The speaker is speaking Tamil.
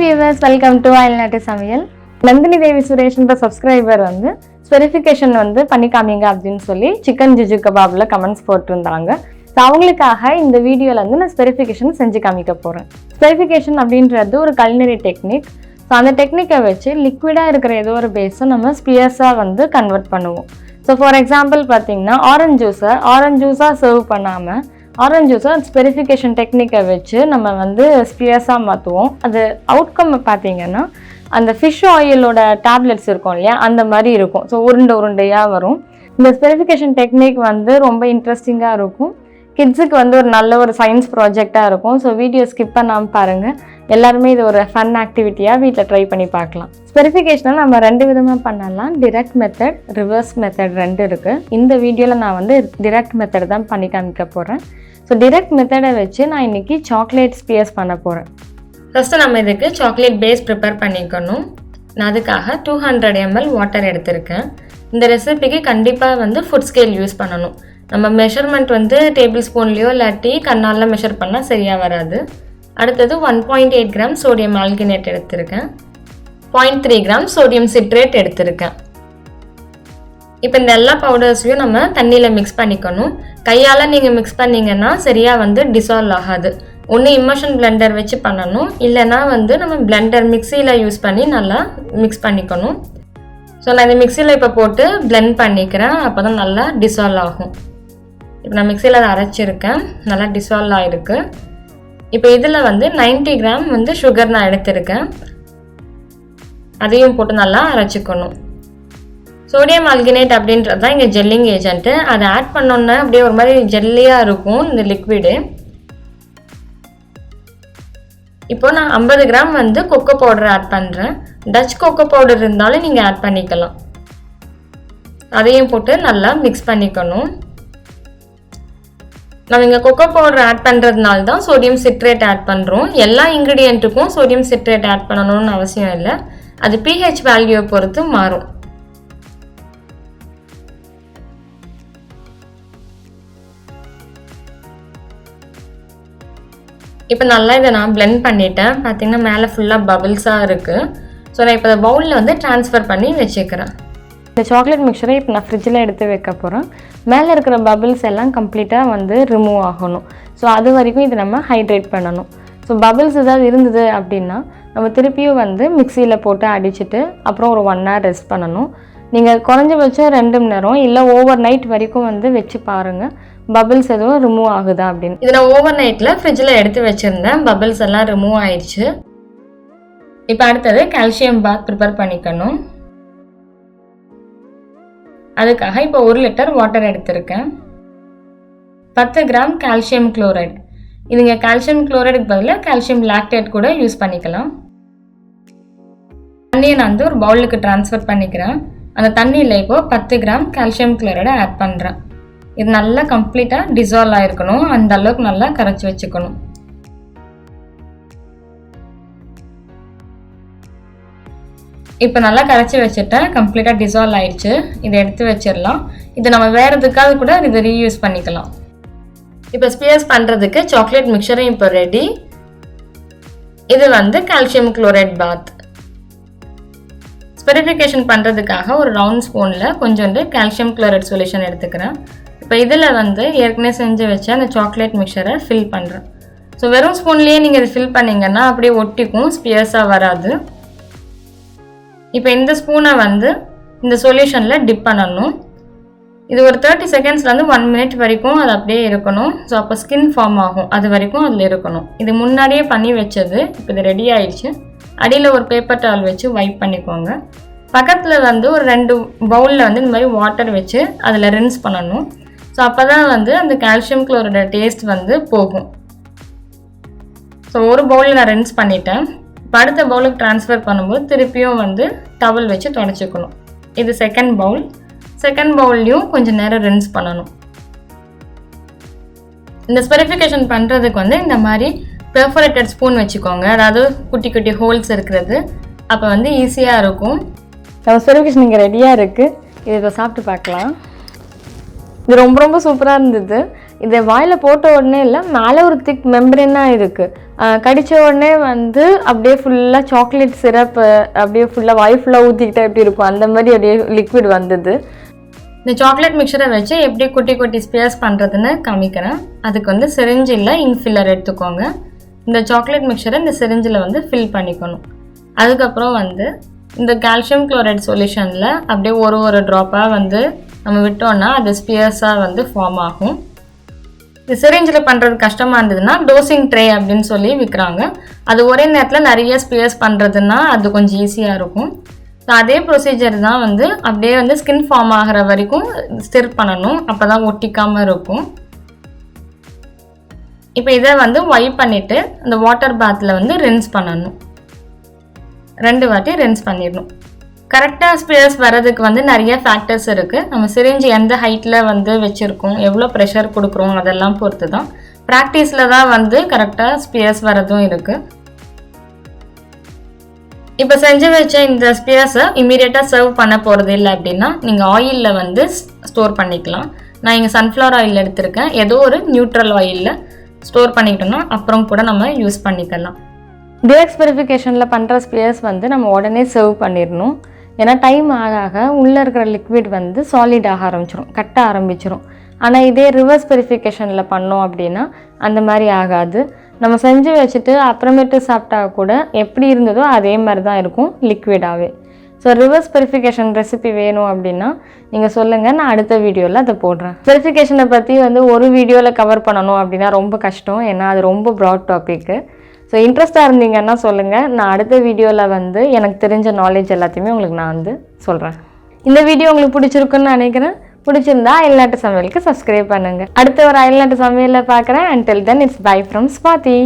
viewers, welcome to Ailnati Samayal. Nandini Devi Suresh என்ற சப்ஸ்கிரைபர் வந்து ஸ்பெரிஃபிகேஷன் வந்து பண்ணி காமிங்க அப்படின்னு சொல்லி சிக்கன் ஜுஜு கபாப்ல கமெண்ட்ஸ் போட்டிருந்தாங்க. ஸோ அவங்களுக்காக இந்த வீடியோவில் வந்து நான் ஸ்பெரிஃபிகேஷன் செஞ்சு காமிக்க போகிறேன். ஸ்பெரிஃபிகேஷன் அப்படின்றது ஒரு culinary டெக்னிக். ஸோ அந்த டெக்னிக்கை வச்சு லிக்விடாக இருக்கிற ஏதோ ஒரு பேஸை நம்ம ஸ்பியர்ஸாக வந்து கன்வெர்ட் பண்ணுவோம். ஸோ ஃபார் எக்ஸாம்பிள் பார்த்தீங்கன்னா ஆரஞ்ச் ஜூஸாக சர்வ் பண்ணாமல் ஆரஞ்ச் ஜூஸை ஸ்பெரிஃபிகேஷன் டெக்னிக்கை வச்சு நம்ம வந்து ஸ்பியர்ஸாக மாற்றுவோம். அது அவுட்கம் பார்த்தீங்கன்னா அந்த ஃபிஷ் ஆயிலோட டேப்லெட்ஸ் இருக்கும் இல்லையா, அந்த மாதிரி இருக்கும். ஸோ உருண்டையாக வரும். இந்த ஸ்பெரிஃபிகேஷன் டெக்னிக் வந்து ரொம்ப இன்ட்ரெஸ்டிங்காக இருக்கும். கிட்ஸுக்கு வந்து ஒரு நல்ல ஒரு சயின்ஸ் ப்ராஜெக்டாக இருக்கும். ஸோ வீடியோ ஸ்கிப் பண்ணாமல் பாருங்கள். எல்லாருமே இது ஒரு ஃபன் ஆக்டிவிட்டியாக வீட்டில் ட்ரை பண்ணி பார்க்கலாம். ஸ்பெரிஃபிகேஷனை நம்ம 2 விதமாக பண்ணலாம். டிரெக்ட் மெத்தட், ரிவர்ஸ் மெத்தட் 2 இருக்குது. இந்த வீடியோவில் நான் வந்து டிரெக்ட் மெத்தட் தான் பண்ணி காமிக்க போகிறேன். ஸோ டிரெக்ட் மெத்தடை வச்சு நான் இன்றைக்கி சாக்லேட் ஸ்பியர்ஸ் பண்ண போகிறேன். ஃபஸ்ட்டு நம்ம இதுக்கு சாக்லேட் பேஸ் ப்ரிப்பேர் பண்ணிக்கணும். நான் அதுக்காக 200 ml வாட்டர் எடுத்திருக்கேன். இந்த ரெசிபிக்கு கண்டிப்பாக வந்து ஃபுட் ஸ்கேல் யூஸ் பண்ணணும். நம்ம மெஷர்மெண்ட் வந்து டேபிள் ஸ்பூன்லேயோ இல்லாட்டி கண்ணால் மெஷர் பண்ணால் சரியாக வராது. அடுத்தது 1.8 கிராம் சோடியம் ஆல்கினேட் எடுத்திருக்கேன். 0.3 கிராம் சோடியம் சிட்ரேட் எடுத்திருக்கேன். இப்போ இந்த எல்லா பவுடர்ஸையும் நம்ம தண்ணியில் மிக்ஸ் பண்ணிக்கணும். கையால் நீங்கள் மிக்ஸ் பண்ணிங்கன்னா சரியாக வந்து டிசால்வ் ஆகாது. ஒன்று இம்மர்ஷன் பிளெண்டர் வச்சு பண்ணணும், இல்லைனா வந்து நம்ம பிளெண்டர் மிக்சியில் யூஸ் பண்ணி நல்லா மிக்ஸ் பண்ணிக்கணும். ஸோ நான் இந்த மிக்சியில் இப்போ போட்டு பிளெண்ட் பண்ணிக்கிறேன். அப்போ தான் நல்லா டிசால்வ் ஆகும். இப்போ நான் மிக்சியில் அதை அரைச்சிருக்கேன், நல்லா டிசால்வ் ஆகிருக்கு. இப்போ இதில் வந்து 90 கிராம் வந்து சுகர் நான் எடுத்திருக்கேன். அதையும் போட்டு நல்லா அரைச்சிக்கணும். சோடியம் ஆல்கினேட் அப்படின்றது தான் இங்கே ஜெல்லிங் ஏஜென்ட்டு. அதை ஆட் பண்ணோன்னா அப்படியே ஒரு மாதிரி ஜெல்லியாக இருக்கும் இந்த லிக்விடு. இப்போ நான் 50 கிராம் வந்து கொக்கோ பவுடர் ஆட் பண்ணுறேன். டச் கொக்கோ பவுடர் இருந்தாலும் நீங்கள் ஆட் பண்ணிக்கலாம். அதையும் போட்டு நல்லா மிக்ஸ் பண்ணிக்கணும். நம்ம இங்கே கொக்கோ பவுடர் ஆட் பண்ணுறதுனால தான் சோடியம் சிட்ரேட் ஆட் பண்ணுறோம். எல்லா இன்க்ரீடியண்ட்டுக்கும் சோடியம் சிட்ரேட் ஆட் பண்ணணும்னு அவசியம் இல்லை. அது pH வேல்யூவை பொறுத்து மாறும். இப்போ நல்லா இதை நான் பிளெண்ட் பண்ணிட்டேன். பார்த்தீங்கன்னா மேலே ஃபுல்லாக பபிள்ஸாக இருக்குது. ஸோ நான் இப்போ இந்த பவுலில் வந்து ட்ரான்ஸ்ஃபர் பண்ணி வச்சுக்கிறேன். இந்த சாக்லேட் மிக்சரை இப்போ நான் ஃப்ரிட்ஜில் எடுத்து வைக்க போகிறேன். மேலே இருக்கிற பபிள்ஸ் எல்லாம் கம்ப்ளீட்டாக வந்து ரிமூவ் ஆகணும். ஸோ அது வரைக்கும் இதை நம்ம ஹைட்ரேட் பண்ணணும். ஸோ பபிள்ஸ் ஏதாவது இருந்தது அப்படின்னா நம்ம திருப்பியும் வந்து மிக்சியில் போட்டு அடிச்சுட்டு அப்புறம் ஒரு 1 hour ரெஸ்ட் பண்ணணும். நீங்கள் குறைஞ்சபட்சம் 2 மணி நேரம் இல்லை ஓவர் நைட் வரைக்கும் வந்து வச்சு பாருங்கள் பபிள்ஸ் எதுவும் ரிமூவ் ஆகுதா அப்படின்னு. இதை நான் ஓவர் நைட்டில் ஃப்ரிட்ஜில் எடுத்து வச்சுருந்தேன். பபிள்ஸ் எல்லாம் ரிமூவ் ஆயிடுச்சு. இப்போ அடுத்தது கால்சியம் பாத் ப்ரிப்பேர் பண்ணிக்கணும். அதுக்காக இப்போ 1 லிட்டர் வாட்டர் எடுத்திருக்கேன். 10 கிராம் கால்சியம் குளோரைடு. இதுங்க கால்சியம் குளோரைடுக்கு பதிலாக கால்சியம் லாக்டேட் கூட யூஸ் பண்ணிக்கலாம். தண்ணியை நான் வந்து ஒரு பவுலுக்கு ட்ரான்ஸ்ஃபர் பண்ணிக்கிறேன். அந்த தண்ணியில் இப்போ 10 கிராம் கால்சியம் குளோரைடை ஆட் பண்ணுறேன். இது நல்லா கம்ப்ளீட்டாக டிசால்வ் ஆகிருக்கணும். அந்த அளவுக்கு நல்லா கரைச்சி வச்சுக்கணும். இப்போ நல்லா கரைச்சி வச்சுட்டேன். கம்ப்ளீட்டாக டிசால்வ் ஆயிடுச்சு. இதை எடுத்து வச்சிடலாம். இது நம்ம வேறு எதுக்காக கூட இதை ரீயூஸ் பண்ணிக்கலாம். இப்போ ஸ்பியர்ஸ் பண்ணுறதுக்கு சாக்லேட் மிக்சரும் இப்போ ரெடி. இது வந்து கால்சியம் குளோரைட் பாத். ஸ்பெரிஃபிகேஷன் பண்ணுறதுக்காக ஒரு ரவுண்ட் ஸ்பூனில் கொஞ்சோண்டு கால்சியம் குளோரைட் சொல்யூஷன் எடுத்துக்கிறேன். இப்போ இதில் வந்து ஏற்கனவே செஞ்சு வச்ச அந்த சாக்லேட் மிக்சரை ஃபில் பண்ணுறேன். ஸோ வெறும் ஸ்பூன்லேயே நீங்கள் இதை ஃபில் பண்ணிங்கன்னா அப்படியே ஒட்டிக்கும், ஸ்பியர்ஸாக வராது. இப்போ இந்த ஸ்பூனை வந்து இந்த சொல்யூஷனில் டிப் பண்ணணும். இது ஒரு 30 செகண்ட்ஸ்லேருந்து 1 minute வரைக்கும் அது அப்படியே இருக்கணும். ஸோ அப்போ ஸ்கின் ஃபார்ம் ஆகும், அது வரைக்கும் அதில் இருக்கணும். இது முன்னாடியே பண்ணி வச்சது. இப்போ இது ரெடி ஆயிடுச்சு. அடியில் ஒரு பேப்பர் டவல் வச்சு வைப் பண்ணிக்கோங்க. பக்கத்தில் வந்து ஒரு 2 பவுலில் வந்து இந்த மாதிரி வாட்டர் வச்சு அதில் ரின்ஸ் பண்ணணும். ஸோ அப்போ தான் வந்து அந்த கால்சியம் குளோரைட டேஸ்ட் வந்து போகும். ஸோ ஒரு பவுலில் நான் ரின்ஸ் பண்ணிட்டேன். இப்போ அடுத்த பவுலுக்கு ட்ரான்ஸ்ஃபர் பண்ணும்போது திருப்பியும் வந்து டவல் வச்சு தொடச்சிக்கணும். இது செகண்ட் பவுல். செகண்ட் பவுல்லையும் கொஞ்சம் நேரம் ரின்ஸ் பண்ணணும். இந்த ஸ்பெரிஃபிகேஷன் பண்ணுறதுக்கு வந்து இந்த மாதிரி பெர்ஃபரேட்டட் ஸ்பூன் வச்சுக்கோங்க. அதாவது குட்டி குட்டி ஹோல்ஸ் இருக்கிறது. அப்போ வந்து ஈஸியாக இருக்கும். நம்ம ஸ்பெரிஃபிகேஷன் இங்கே ரெடியாக இருக்குது. இதை சாப்பிட்டு பார்க்கலாம். இது ரொம்ப ரொம்ப சூப்பராக இருந்தது. இதை வாயில் போட்ட உடனே இல்லை, மேலே ஒரு திக் மெம்பரேனாக இருக்குது. கடித்த உடனே வந்து அப்படியே ஃபுல்லாக சாக்லேட் சிரப் அப்படியே ஃபுல்லாக வாய் ஃபுல்லாக ஊற்றிக்கிட்டா எப்படி இருக்கும் அந்த மாதிரி அப்படியே லிக்விட் வந்தது. இந்த சாக்லேட் மிக்சரை வச்சு எப்படி குட்டி குட்டி ஸ்பியர்ஸ் பண்ணுறதுன்னு காமிக்கிறேன். அதுக்கு வந்து சிரிஞ்சில் இன்ஃபில்லர் எடுத்துக்கோங்க. இந்த சாக்லேட் மிக்சரை இந்த சிரிஞ்சில் வந்து ஃபில் பண்ணிக்கணும். அதுக்கப்புறம் வந்து இந்த கால்சியம் குளோரைட் சொல்யூஷனில் அப்படியே ஒரு ட்ராப்பாக வந்து நம்ம விட்டோம்னா அது ஸ்பியர்ஸாக வந்து ஃபார்ம் ஆகும். இது சிரிஞ்சில் பண்ணுறது கஷ்டமாக இருந்ததுன்னா டோசிங் ட்ரே அப்படின்னு சொல்லி விற்கிறாங்க. அது ஒரே நேரத்தில் நிறைய ஸ்பியர்ஸ் பண்ணுறதுன்னா அது கொஞ்சம் ஈஸியாக இருக்கும். ஸோ அதே ப்ரொசீஜர் தான் வந்து அப்படியே வந்து ஸ்கின் ஃபார்ம் ஆகிற வரைக்கும் ஸ்டிர் பண்ணணும். அப்போ தான் ஒட்டிக்காமல் இருக்கும். இப்போ இதை வந்து வைப் பண்ணிவிட்டு அந்த வாட்டர் பாத்தில் வந்து ரின்ஸ் பண்ணணும். 2 வாட்டி ரின்ஸ் பண்ணிடணும். கரெக்டாக ஸ்பியர்ஸ் வர்றதுக்கு வந்து நிறைய ஃபேக்டர்ஸ் இருக்குது. நம்ம சிரிஞ்சு எந்த ஹைட்டில் வந்து வச்சுருக்கோம், எவ்வளோ ப்ரெஷர் கொடுக்குறோம் அதெல்லாம் பொறுத்து தான். ப்ராக்டிஸில் தான் வந்து கரெக்டாக ஸ்பியர்ஸ் வரதும் இருக்குது. இப்போ செஞ்சு வச்ச இந்த ஸ்பியர்ஸை இமீடியட்டாக சர்வ் பண்ண போகிறது இல்லை அப்படின்னா நீங்கள் ஆயிலில் வந்து ஸ்டோர் பண்ணிக்கலாம். நான் இங்கே சன்ஃப்ளவர் ஆயில் எடுத்திருக்கேன். ஏதோ ஒரு நியூட்ரல் ஆயிலில் ஸ்டோர் பண்ணிக்கிட்டோம்னா அப்புறம் கூட நம்ம யூஸ் பண்ணிக்கலாம். டிரெக்ட் ஸ்பெரிஃபிகேஷனில் பண்ணுற ஸ்பியர்ஸ் வந்து நம்ம உடனே சர்வ் பண்ணிடணும். ஏன்னா டைம் ஆக உள்ளே இருக்கிற லிக்விட் வந்து சாலிட் ஆக ஆரம்பிச்சிடும், கட்ட ஆரம்பிச்சிடும். ஆனால் இதே ரிவர்ஸ் ஸ்பெரிஃபிகேஷனில் பண்ணோம் அப்படின்னா அந்த மாதிரி ஆகாது. நம்ம செஞ்சு வச்சுட்டு அப்புறமேட்டு சாப்பிட்டா கூட எப்படி இருந்ததோ அதே மாதிரி தான் இருக்கும் லிக்விடாகவே. ஸோ ரிவர்ஸ் ஸ்பெரிஃபிகேஷன் ரெசிபி வேணும் அப்படின்னா நீங்கள் சொல்லுங்கள், நான் அடுத்த வீடியோவில் அதை போடுறேன். ஸ்பெரிஃபிகேஷனை பற்றி வந்து ஒரு வீடியோவில் கவர் பண்ணணும் அப்படின்னா ரொம்ப கஷ்டம். ஏன்னா அது ரொம்ப ப்ராட் டாப்பிக்கு. ஸோ இன்ட்ரெஸ்ட்டாக இருந்தீங்கன்னா சொல்லுங்கள், நான் அடுத்த வீடியோவில் வந்து எனக்கு தெரிஞ்ச நாலேஜ் எல்லாத்தையுமே உங்களுக்கு நான் வந்து சொல்கிறேன். இந்த வீடியோ உங்களுக்கு பிடிச்சிருக்குன்னு நினைக்கிறேன். பிடிச்சிருந்தா அயல்நாட்டு சமையலுக்கு சப்ஸ்கிரைப் பண்ணுங்கள். அடுத்த ஒரு அயல்நாட்டு சமையலில் பார்க்குறேன். Until then, it's bye from Swati.